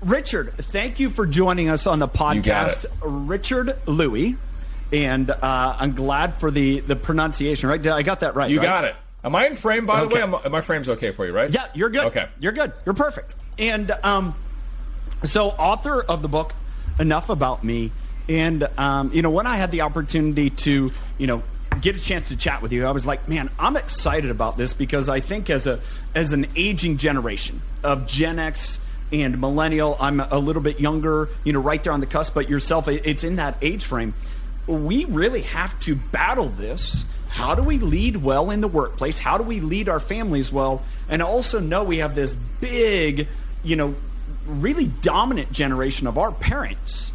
Richard, thank you for joining us on the podcast. Richard Lui, and I'm glad for the pronunciation. Right? I got that right. You got it. Am I in frame, by the way? My frame's okay for you, right? Yeah, you're good. Okay. You're good. You're perfect. And so author of the book, Enough About Me. And, when I had the opportunity to, get a chance to chat with you, I was like, man, I'm excited about this because I think as an aging generation of Gen X and millennial, I'm a little bit younger, right there on the cusp, but yourself, it's in that age frame. We really have to battle this. How do we lead well in the workplace? How do we lead our families well? And also know we have this big, really dominant generation of our parents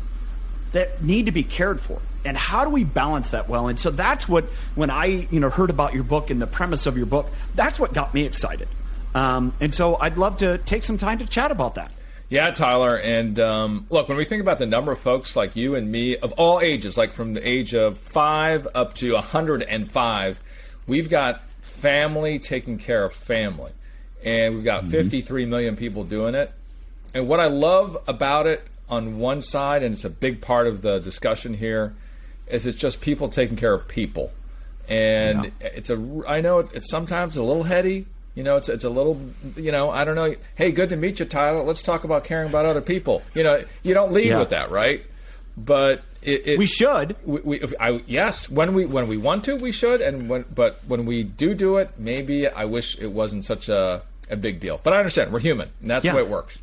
that need to be cared for. And how do we balance that well? And so that's what, when I heard about your book and the premise of your book, that's what got me excited. And so I'd love to take some time to chat about that. Yeah, Tyler. And look, when we think about the number of folks like you and me of all ages, like from the age of 5 up to 105, we've got family taking care of family. And we've got 53 million people doing it. And what I love about it on one side, and it's a big part of the discussion here, is it's just people taking care of people. And I know it's sometimes a little heady. It's a little, I don't know. Hey, good to meet you, Tyler. Let's talk about caring about other people. You don't lead with that, right? But we should. Yes, when we want to, we should. But when we do it, maybe I wish it wasn't such a big deal. But I understand we're human, and that's the way it works.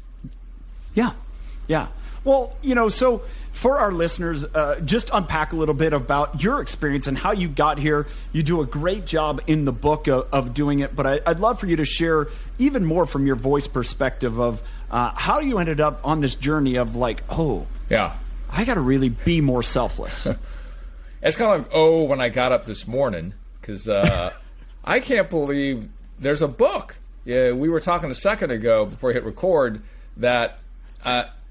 Yeah. Well, so for our listeners, just unpack a little bit about your experience and how you got here. You do a great job in the book of doing it, but I'd love for you to share even more from your voice perspective of how you ended up on this journey of like, I got to really be more selfless. It's kind of like, when I got up this morning, because I can't believe there's a book. Yeah, we were talking a second ago before we hit record that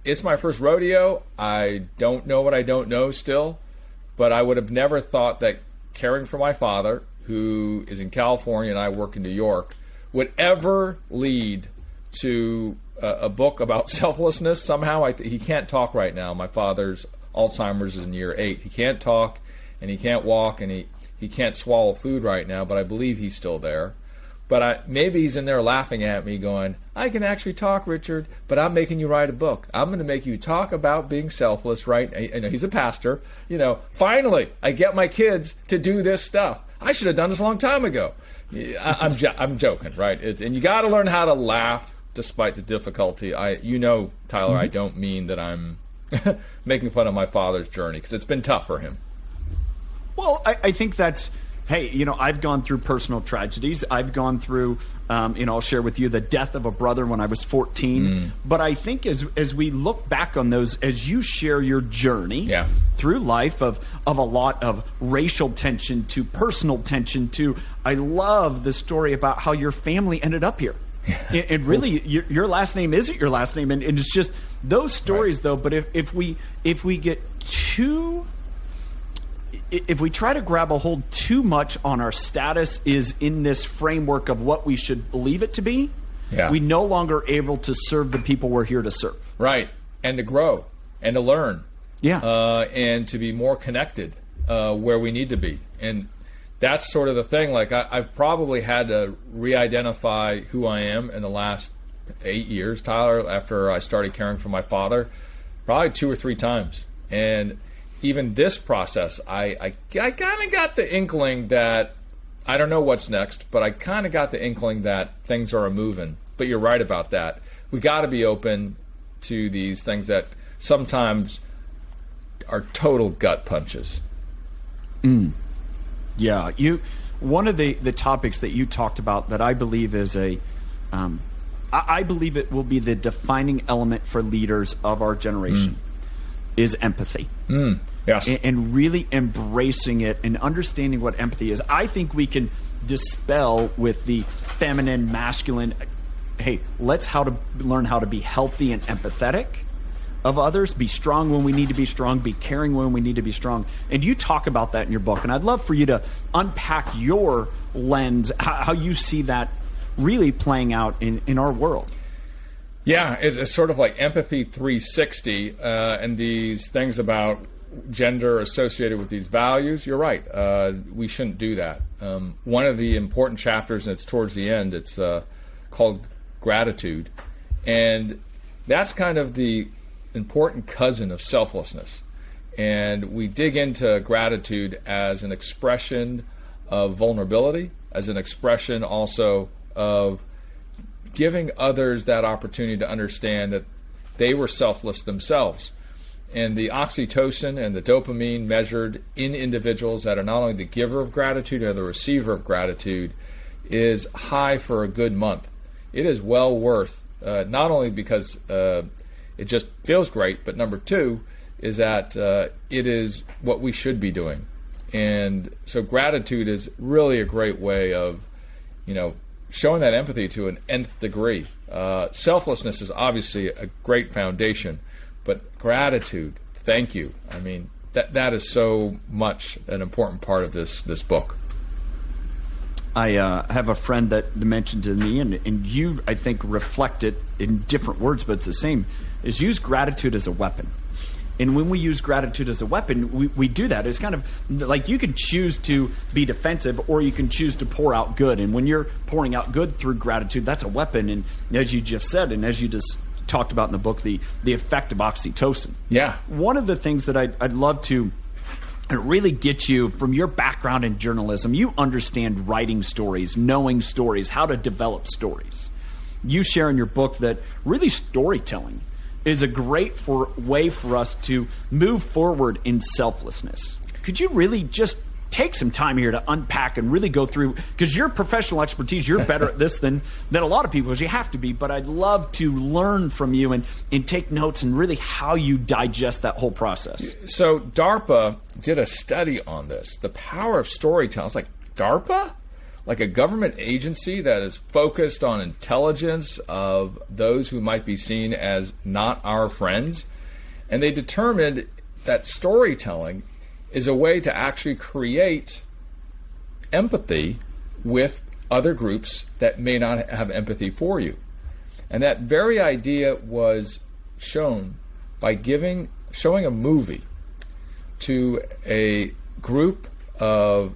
it's my first rodeo. I don't know what I don't know still, but I would have never thought that caring for my father, who is in California and I work in New York, would ever lead to a book about selflessness. Somehow he can't talk right now. My father's Alzheimer's is in year 8. He can't talk and he can't walk and he can't swallow food right now, but I believe he's still there. But maybe he's in there laughing at me going, I can actually talk, Richard, but I'm making you write a book. I'm going to make you talk about being selfless, right? He's a pastor. Finally, I get my kids to do this stuff. I should have done this a long time ago. I'm joking, right? And you got to learn how to laugh despite the difficulty. Tyler, I don't mean that I'm making fun of my father's journey because it's been tough for him. Well, I think that's... Hey, I've gone through personal tragedies. I've gone through, I'll share with you the death of a brother when I was 14. But I think as we look back on those, as you share your journey through life of a lot of racial tension to personal tension to, I love the story about how your family ended up here. And really, your last name isn't your last name. And it's just those stories, though. But if we get too... If we try to grab a hold too much on our status is in this framework of what we should believe it to be, we no longer able to serve the people we're here to serve. Right. And to grow and to learn. And to be more connected where we need to be. And that's sort of the thing. Like I've probably had to re-identify who I am in the last 8 years, Tyler, after I started caring for my father, probably 2 or 3 times. And even this process, I kind of got the inkling that, I don't know what's next, but I kind of got the inkling that things are moving. But you're right about that. We got to be open to these things that sometimes are total gut punches. Yeah, one of the topics that you talked about that I believe is I believe it will be the defining element for leaders of our generation is empathy. Yes. And really embracing it and understanding what empathy is. I think we can dispel with the feminine, masculine, hey, let's learn how to be healthy and empathetic of others, be strong when we need to be strong, be caring when we need to be strong. And you talk about that in your book. And I'd love for you to unpack your lens, how you see that really playing out in our world. Yeah, it's sort of like empathy 360, and these things about gender associated with these values. You're right. We shouldn't do that. One of the important chapters, and it's towards the end, it's called gratitude. And that's kind of the important cousin of selflessness. And we dig into gratitude as an expression of vulnerability, as an expression also of giving others that opportunity to understand that they were selfless themselves. And the oxytocin and the dopamine measured in individuals that are not only the giver of gratitude or the receiver of gratitude is high for a good month. It is well worth, not only because it just feels great, but number two is that it is what we should be doing. And so gratitude is really a great way of, showing that empathy to an nth degree. Selflessness is obviously a great foundation, but gratitude, thank you. I mean, that is so much an important part of this book. I have a friend that mentioned to me, and you, I think, reflect it in different words, but it's the same, is use gratitude as a weapon. And when we use gratitude as a weapon, we do that. It's kind of like you can choose to be defensive or you can choose to pour out good. And when you're pouring out good through gratitude, that's a weapon. And as you just said, and as you just talked about in the book, the effect of oxytocin. Yeah. One of the things that I'd love to really get you from your background in journalism, you understand writing stories, knowing stories, how to develop stories. You share in your book that really storytelling is a great way for us to move forward in selflessness. Could you really just take some time here to unpack and really go through, because your professional expertise, you're better at this than a lot of people, as you have to be, but I'd love to learn from you and take notes and really how you digest that whole process. So DARPA did a study on this, the power of storytelling. It's like, DARPA? Like a government agency that is focused on intelligence of those who might be seen as not our friends. And they determined that storytelling is a way to actually create empathy with other groups that may not have empathy for you. And that very idea was shown by showing a movie to a group of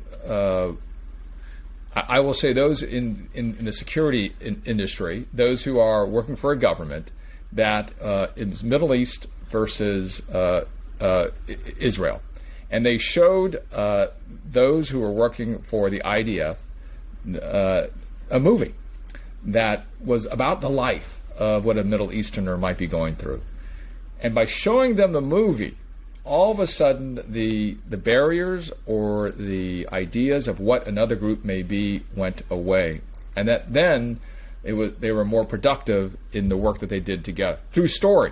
I will say those in the security industry, those who are working for a government that is Middle East versus Israel. And they showed those who were working for the IDF a movie that was about the life of what a Middle Easterner might be going through. And by showing them the movie, all of a sudden the barriers or the ideas of what another group may be went away, and that then they were more productive in the work that they did together through story.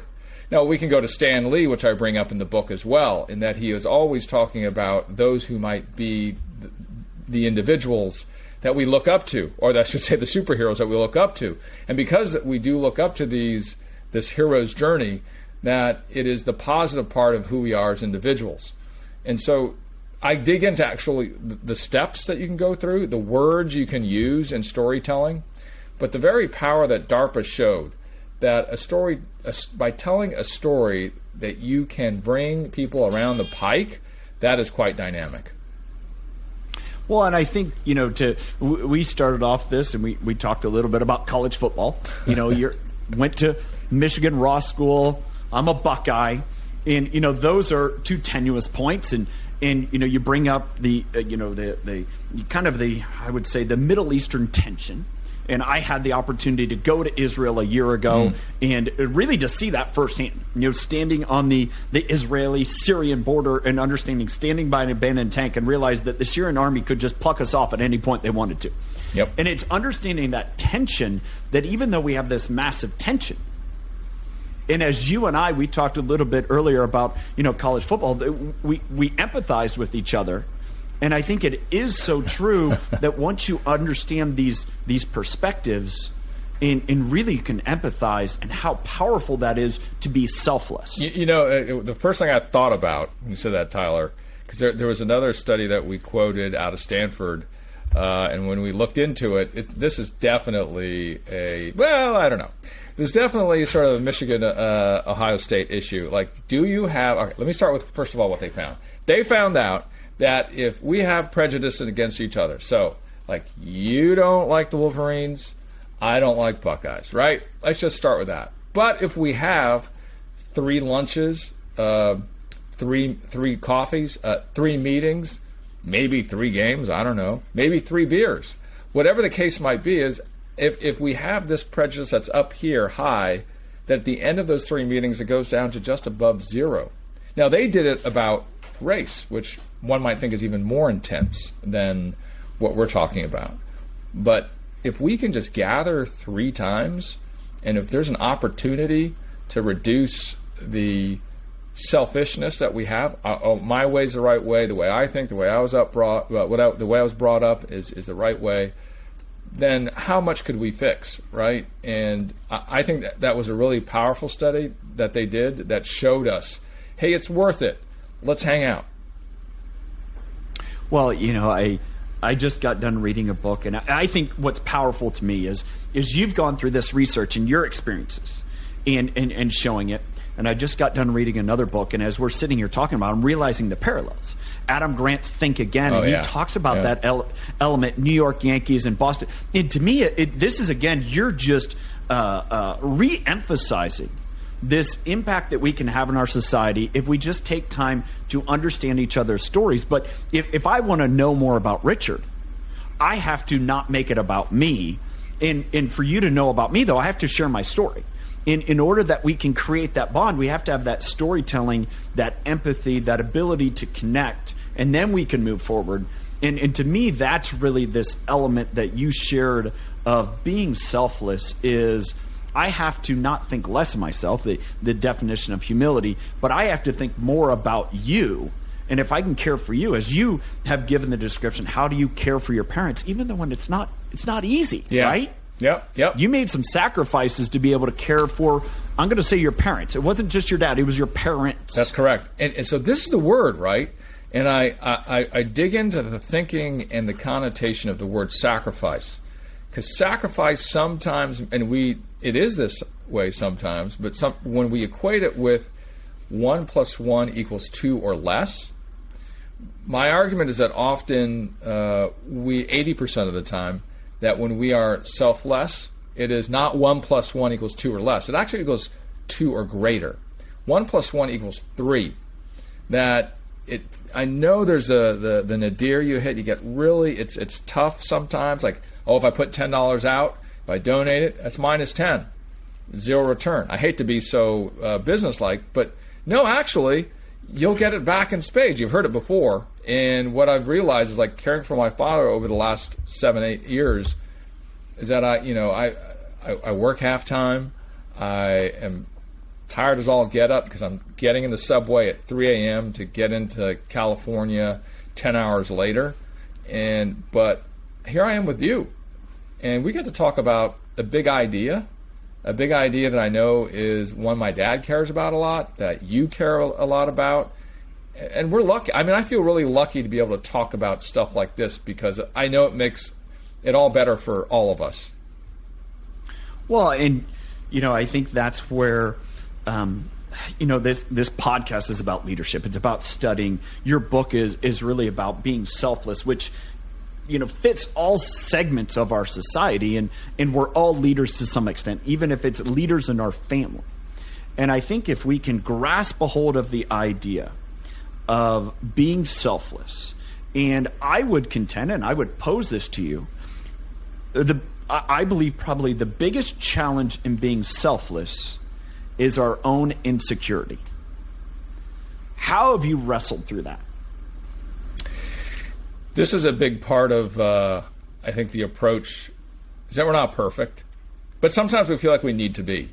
Now we can go to Stan Lee, which I bring up in the book as well, in that he is always talking about those who might be the individuals that we look up to, or I should say the superheroes that we look up to. And because we do look up to this hero's journey, that it is the positive part of who we are as individuals. And so I dig into actually the steps that you can go through, the words you can use in storytelling, but the very power that DARPA showed, that by telling a story that you can bring people around the pike, that is quite dynamic. Well, and I think, we started off this and we talked a little bit about college football. You went to Michigan Ross School. I'm a Buckeye, and those are two tenuous points, and you bring up the I would say the Middle Eastern tension, and I had the opportunity to go to Israel a year ago and really to see that firsthand. Standing on the Israeli-Syrian border and standing by an abandoned tank and realize that the Syrian army could just pluck us off at any point they wanted to. Yep. And it's understanding that tension, that even though we have this massive tension. And as you and we talked a little bit earlier about, college football, we empathize with each other. And I think it is so true that once you understand these perspectives and really you can empathize, and how powerful that is to be selfless. The first thing I thought about when you said that, Tyler, because there was another study that we quoted out of Stanford And when we looked into it, this is definitely I don't know. There's definitely sort of a Michigan, Ohio State issue. Like, do you have... Okay, let me start with, first of all, what they found. They found out that if we have prejudice against each other, so, like, you don't like the Wolverines, I don't like Buckeyes, right? Let's just start with that. But if we have 3 lunches, 3 coffees, 3 meetings, maybe 3 games, I don't know, maybe 3 beers, whatever the case might be, is if we have this prejudice that's up here high, that at the end of those 3 meetings it goes down to just above 0. Now, they did it about race, which one might think is even more intense than what we're talking about. But if we can just gather 3 times, and if there's an opportunity to reduce the selfishness that we have, my way's the right way, the way I think, the way I was the way I was brought up is the right way, then how much could we fix, right? And I think that was a really powerful study that they did that showed us, hey, it's worth it. Let's hang out. Well, I just got done reading a book, and I think what's powerful to me is you've gone through this research and your experiences and showing it. And I just got done reading another book, and as we're sitting here talking about it, I'm realizing the parallels. Adam Grant's Think Again, and he talks about that element, New York Yankees and Boston. And to me, this is, again, you're just re-emphasizing this impact that we can have in our society if we just take time to understand each other's stories. But if I want to know more about Richard, I have to not make it about me. And for you to know about me, though, I have to share my story. In order that we can create that bond, we have to have that storytelling, that empathy, that ability to connect, and then we can move forward. And to me, that's really this element that you shared of being selfless is I have to not think less of myself, the definition of humility, but I have to think more about you. And if I can care for you, as you have given the description, how do you care for your parents, even though when it's not easy, right? Yep. You made some sacrifices to be able to care for, I'm going to say, your parents. It wasn't just your dad, it was your parents. That's correct. And so this is the word, right? And I dig into the thinking and the connotation of the word sacrifice. Because sacrifice sometimes, and it is this way sometimes, but when we equate it with 1 + 1 = 2 or less, my argument is that often 80% of the time, that when we are selfless, it is not 1 + 1 = 2 or less. It actually equals 2 or greater. 1 + 1 = 3. I know there's the nadir you hit. You get really, it's tough sometimes. Like, if I put $10 out, if I donate it, that's -10, 0 return. I hate to be so businesslike, but no, actually, you'll get it back in spades. You've heard it before. And what I've realized is, like, caring for my father over the last 7-8 years is that I work half-time. I am tired as all get up because I'm getting in the subway at 3 a.m. to get into California 10 hours later. But here I am with you. And we get to talk about a big idea that I know is one my dad cares about a lot, that you care a lot about. And we're lucky. I mean, I feel really lucky to be able to talk about stuff like this because I know it makes it all better for all of us. Well, and, I think that's where, this podcast is about leadership. It's about studying. Your book is really about being selfless, which, fits all segments of our society. And we're all leaders to some extent, even if it's leaders in our family. And I think if we can grasp a hold of the idea of being selfless, and I would contend, and I would pose this to you, I believe probably the biggest challenge in being selfless is our own insecurity. How have you wrestled through that? This is a big part of, I think, the approach is that we're not perfect, but sometimes we feel like we need to be.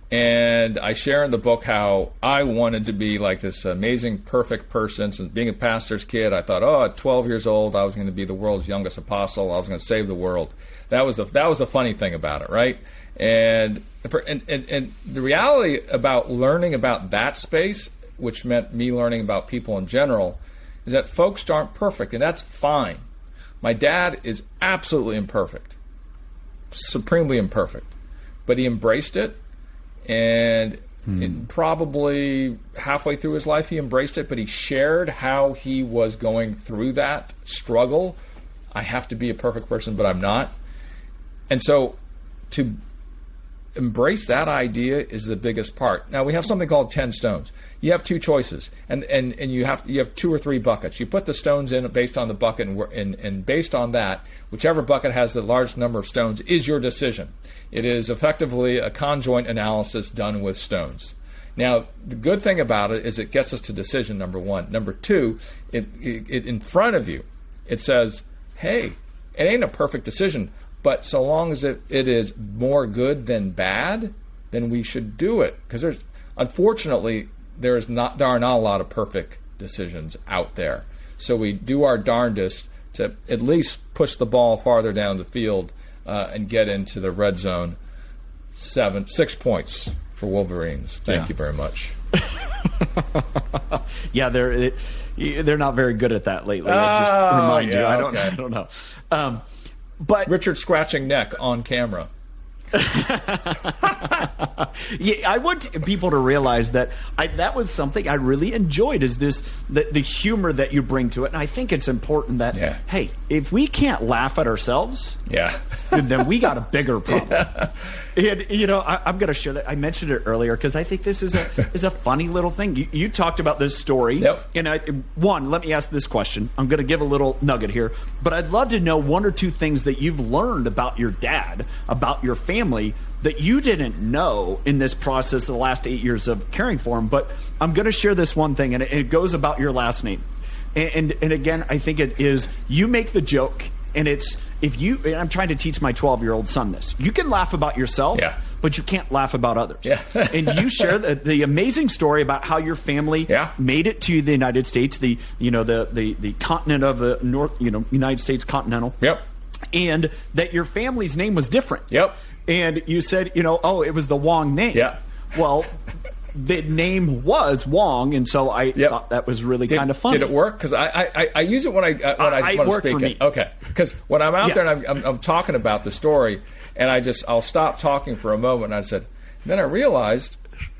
And I share in the book how I wanted to be like this amazing, perfect person. Since being a pastor's kid, I thought, at 12 years old, I was going to be the world's youngest apostle. I was going to save the world. That was the funny thing about it, right? And the reality about learning about that space, which meant me learning about people in general, is that folks aren't perfect, and that's fine. My dad is absolutely imperfect, supremely imperfect, but he embraced it, and probably halfway through his life he embraced it, but he shared how he was going through that struggle. I have to be a perfect person, but I'm not. And so to embrace that idea is the biggest part. Now, we have something called 10 stones. You have two choices, and you have 2 or 3 buckets. You put the stones in based on the bucket, and based on that, whichever bucket has the largest number of stones is your decision. It is effectively a conjoint analysis done with stones. Now, the good thing about it is it gets us to decision number 1. Number 2, it in front of you, it says, hey, it ain't a perfect decision, but so long as it is more good than bad, then we should do it. Because unfortunately, there are not a lot of perfect decisions out there. So we do our darndest to at least push the ball farther down the field and get into the red zone. 6 points for Wolverines. Thank you very much. Yeah, they're not very good at that lately. I just remind you. I don't know. But Richard scratching neck on camera. Yeah, I want people to realize that that was something I really enjoyed, is the humor that you bring to it. And I think it's important that, hey, if we can't laugh at ourselves, then we got a bigger problem. And, I'm going to share that. I mentioned it earlier because I think this is a funny little thing. You talked about this story. And let me ask this question. I'm going to give a little nugget here, but I'd love to know 1 or 2 things that you've learned about your dad, about your family, that you didn't know in this process of the last 8 years of caring for him. But I'm going to share this one thing, and it goes about your last name. And again, I think it is, you make the joke, and it's, and I'm trying to teach my 12-year-old son this. You can laugh about yourself, but you can't laugh about others. And you share the amazing story about how your family made it to the United States, the continent of the North, United States continental. And that your family's name was different. And you said, it was the Wong name. Well, the name was Wong, and so I thought that was really kind of funny. Did it work? Because I use it when I want to speak it. Okay. Because when I'm out there and I'm talking about the story, and I'll stop talking for a moment, and I said, then I realized,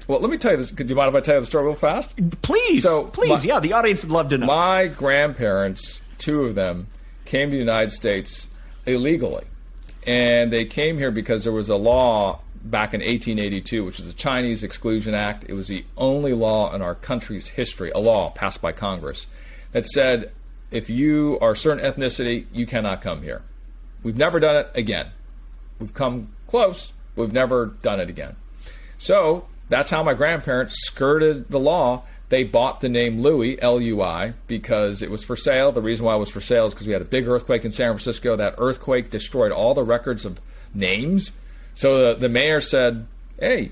well, let me tell you this. Do you mind if I tell you the story real fast? Please. The audience would love to know. My grandparents, 2 of them, came to the United States illegally. And they came here because there was a law back in 1882, which is the Chinese Exclusion Act. It was the only law in our country's history, a law passed by Congress, that said if you are a certain ethnicity, you cannot come here. We've never done it again. We've come close, but we've never done it again. So that's how my grandparents skirted the law. They bought the name Lui, L-U-I, because it was for sale. The reason why it was for sale is because we had a big earthquake in San Francisco. That earthquake destroyed all the records of names. So the mayor said, hey,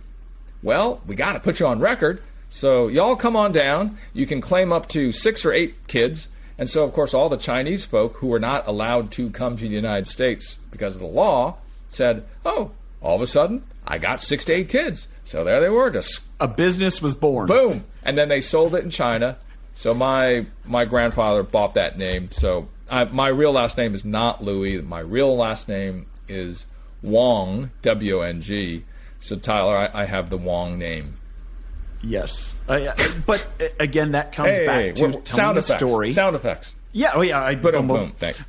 well, we got to put you on record. So y'all come on down. You can claim up to 6 or 8 kids. And so, of course, all the Chinese folk who were not allowed to come to the United States because of the law said, oh, all of a sudden, I got 6 to 8 kids. So there they were. Just a business was born. Boom. And then they sold it in China. So my grandfather bought that name. So my real last name is not Louis. My real last name is Wong, W-O-N-G. So, Tyler, I have the Wong name. Yes. But, again, that comes back to telling the story. Sound effects. Yeah. Boom. Thanks.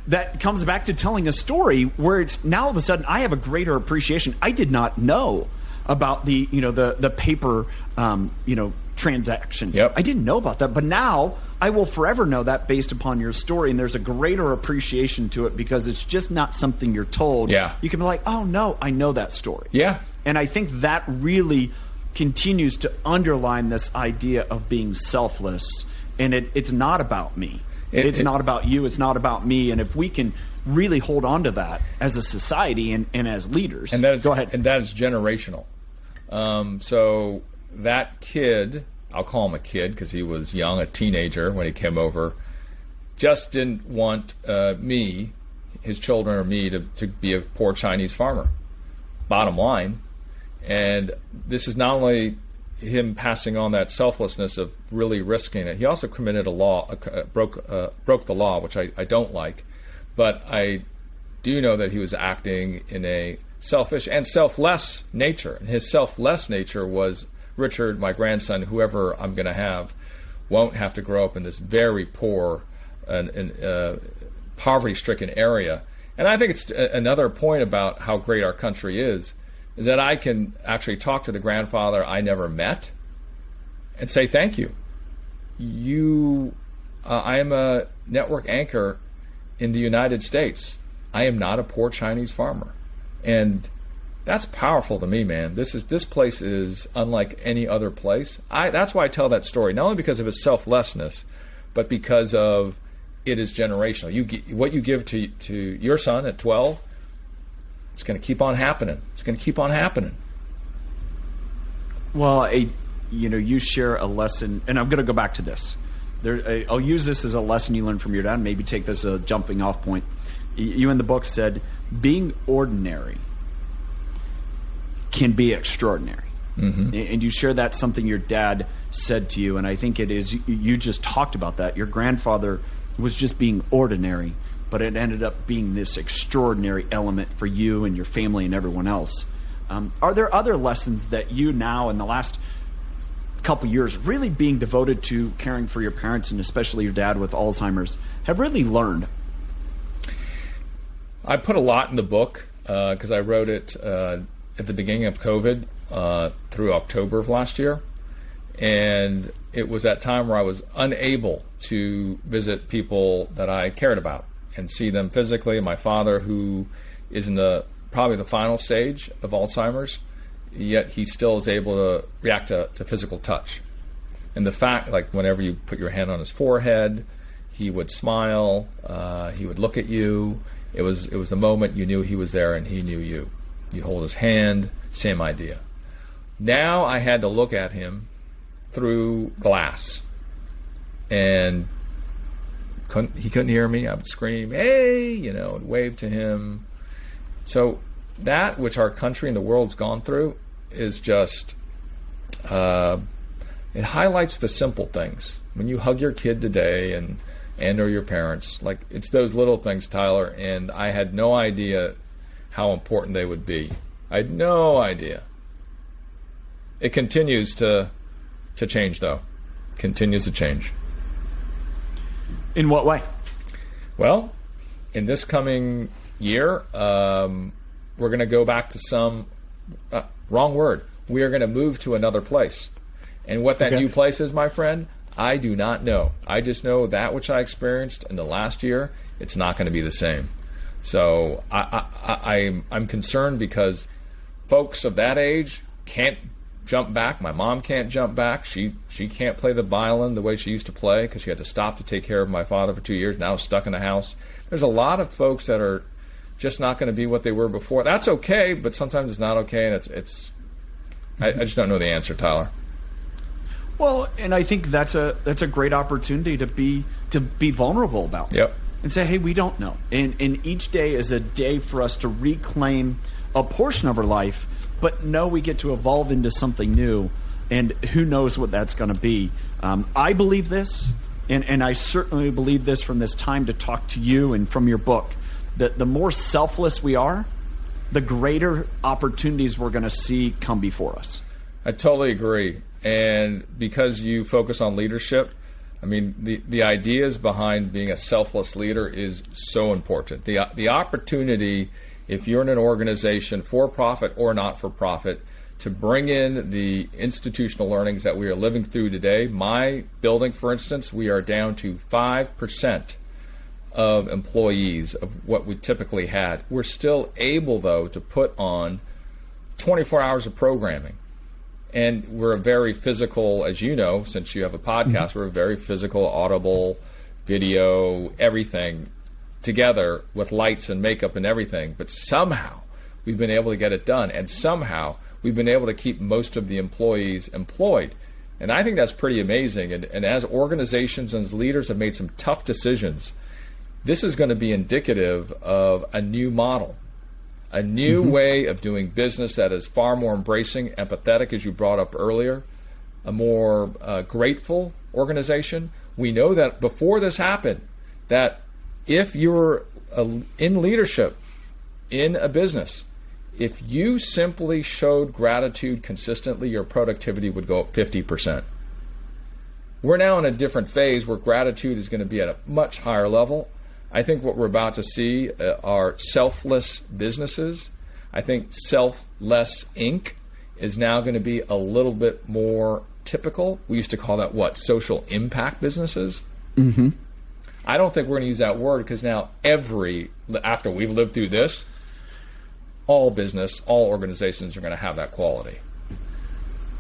That comes back to telling a story where it's now all of a sudden I have a greater appreciation. I did not know about the paper transaction. I didn't know about that, but now I will forever know that based upon your story, and there's a greater appreciation to it because it's just not something you're told. You can be like, oh no, I know that story. And I think that really continues to underline this idea of being selfless, and it's not about me. It's not about you. It's not about me. And if we can really hold on to that as a society and as leaders. Go ahead. And that is generational. So that kid, I'll call him a kid because he was young, a teenager when he came over, just didn't want me, his children or me, to be a poor Chinese farmer. Bottom line. And this is not only him passing on that selflessness of really risking it. He also committed a law, broke the law, which I don't like, but I do know that he was acting in a selfish and selfless nature. And his selfless nature was, Richard, my grandson, whoever I'm going to have, won't have to grow up in this very poor and poverty-stricken area. And I think it's another point about how great our country is that I can actually talk to the grandfather I never met and say, thank you. I am a network anchor in the United States. I am not a poor Chinese farmer. And that's powerful to me, man. This place is unlike any other place. That's why I tell that story, not only because of his selflessness, but because of it is generational. What you give to your son at 12, it's going to keep on happening. It's going to keep on happening. Well, you share a lesson, and I'm going to go back to this. I'll use this as a lesson you learned from your dad, and maybe take this as a jumping off point. You in the book said, being ordinary can be extraordinary. Mm-hmm. And you share that's something your dad said to you, and I think it is, you just talked about that. Your grandfather was just being ordinary, but it ended up being this extraordinary element for you and your family and everyone else. Are there other lessons that you now in the last couple years really being devoted to caring for your parents, and especially your dad with Alzheimer's, have really learned? I put a lot in the book because I wrote it at the beginning of COVID through October of last year. And it was that time where I was unable to visit people that I cared about and see them physically. My father, who is in probably the final stage of Alzheimer's, yet he still is able to react to physical touch. And the fact, like whenever you put your hand on his forehead, he would smile, he would look at you. It was the moment you knew he was there and he knew you. You hold his hand, same idea. Now I had to look at him through glass, and he couldn't hear me. I would scream, hey, and wave to him. So that which our country and the world's gone through is just, it highlights the simple things. When you hug your kid today and or your parents, like, it's those little things, Tyler, and I had no idea how important they would be. I had no idea. It continues to change, though. Continues to change. In what way? Well, in this coming year, we're going to go back to wrong word. We are going to move to another place. And what that new place is, my friend, I do not know. I just know that which I experienced in the last year, it's not going to be the same. So I'm concerned because folks of that age can't jump back. My mom can't jump back. She can't play the violin the way she used to play because she had to stop to take care of my father for 2 years. Now stuck in the house. There's a lot of folks that are just not going to be what they were before. That's okay, but sometimes it's not okay, and I just don't know the answer, Tyler. Well, and I think that's a great opportunity to be vulnerable about. Yep. And say, hey, we don't know. And each day is a day for us to reclaim a portion of our life, but know we get to evolve into something new, and who knows what that's going to be. I believe this, and I certainly believe this from this time to talk to you and from your book, that the more selfless we are, the greater opportunities we're going to see come before us. I totally agree. And because you focus on leadership, I mean, the ideas behind being a selfless leader is so important. The opportunity, if you're in an organization, for-profit or not-for-profit, to bring in the institutional learnings that we are living through today. My building, for instance, we are down to 5% of employees of what we typically had. We're still able, though, to put on 24 hours of programming. And we're a very physical, as you know, since you have a podcast, we're a very physical, audible, video, everything together with lights and makeup and everything. But somehow we've been able to get it done. And somehow we've been able to keep most of the employees employed. And I think that's pretty amazing. And as organizations and as leaders have made some tough decisions, this is going to be indicative of a new model. A new way of doing business that is far more embracing, empathetic, as you brought up earlier, a more grateful organization. We know that before this happened, that if you were in leadership in a business, if you simply showed gratitude consistently, your productivity would go up 50%. We're now in a different phase where gratitude is going to be at a much higher level. I think what we're about to see are selfless businesses. I think Selfless Inc. is now going to be a little bit more typical. We used to call that, social impact businesses? Mm-hmm. I don't think we're going to use that word because now after we've lived through this, all business, all organizations are going to have that quality.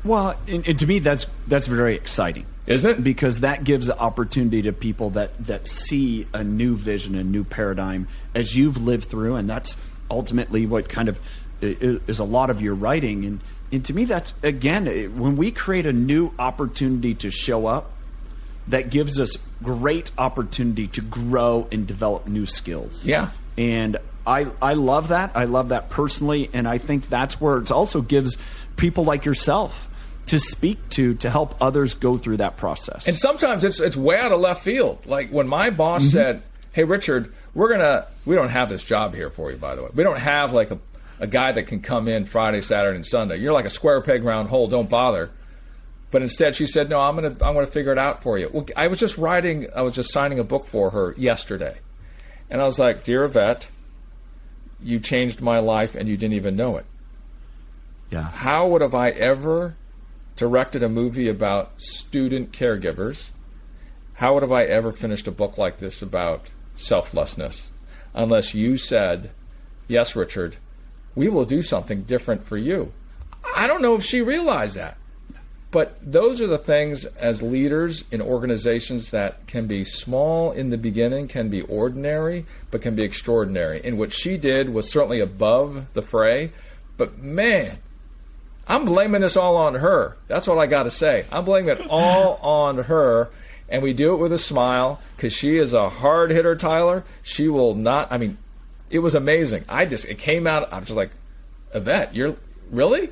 Well, and to me, that's very exciting. Isn't it? Because that gives opportunity to people that see a new vision, a new paradigm as you've lived through, and that's ultimately what kind of is a lot of your writing. And to me, that's, again, when we create a new opportunity to show up, that gives us great opportunity to grow and develop new skills. Yeah. And I love that. I love that personally, and I think that's where it also gives people like yourself to speak to help others go through that process. And sometimes it's way out of left field. Like when my boss said, "Hey, Richard, we don't have this job here for you, by the way. We don't have like a guy that can come in Friday, Saturday, and Sunday. You're like a square peg round hole. Don't bother." But instead, she said, "No, I'm gonna figure it out for you." Well, I was just signing a book for her yesterday, and I was like, "Dear Yvette, you changed my life, and you didn't even know it." Yeah. How would have I ever directed a movie about student caregivers? How would have I ever finished a book like this about selflessness? Unless you said, "Yes, Richard, we will do something different for you." I don't know if she realized that. But those are the things as leaders in organizations that can be small in the beginning, can be ordinary, but can be extraordinary. And what she did was certainly above the fray. But man, I'm blaming this all on her. That's what I got to say. I'm blaming it all on her. And we do it with a smile because she is a hard hitter, Tyler. She will not, it was amazing. It came out, I was just like, "Yvette, you're really?"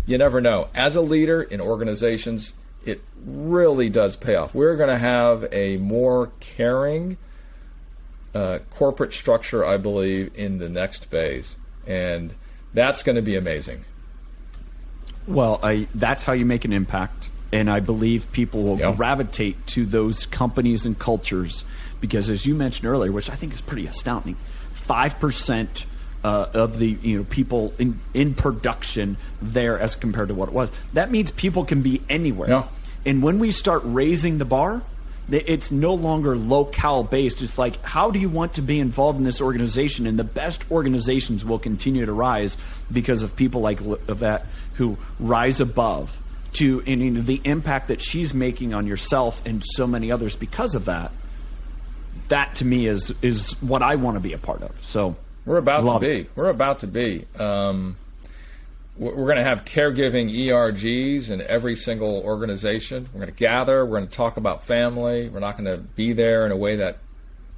You never know. As a leader in organizations, it really does pay off. We're going to have a more caring corporate structure, I believe, in the next phase. And that's going to be amazing. Well, that's how you make an impact. And I believe people will gravitate to those companies and cultures because, as you mentioned earlier, which I think is pretty astounding, 5% of the people in production there as compared to what it was. That means people can be anywhere. Yeah. And when we start raising the bar, it's no longer locale based. It's like, how do you want to be involved in this organization? And the best organizations will continue to rise because of people like Yvette who rise above to the impact that she's making on yourself and so many others because of that. That to me is what I want to be a part of. So We're about to be. We're going to have caregiving ERGs in every single organization. We're going to gather. We're going to talk about family. We're not going to be there in a way that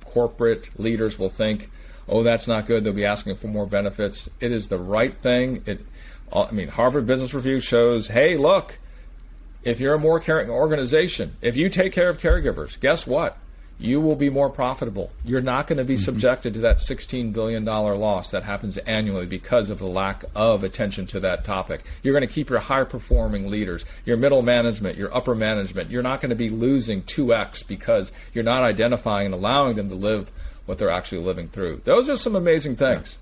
corporate leaders will think, "Oh, that's not good." They'll be asking for more benefits. It is the right thing. Harvard Business Review shows, hey, look, if you're a more caring organization, if you take care of caregivers, guess what? You will be more profitable. You're not going to be subjected to that $16 billion loss that happens annually because of the lack of attention to that topic. You're going to keep your high-performing leaders, your middle management, your upper management. You're not going to be losing 2x because you're not identifying and allowing them to live what they're actually living through. Those are some amazing things.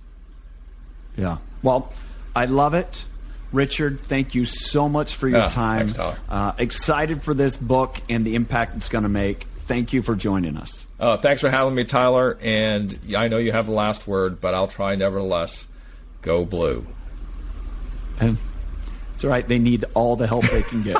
Yeah. Well, I love it. Richard, thank you so much for your time. Thanks, Tyler. Excited for this book and the impact it's going to make. Thank you for joining us. Thanks for having me, Tyler. And I know you have the last word, but I'll try nevertheless. Go Blue. And it's all right. They need all the help they can get.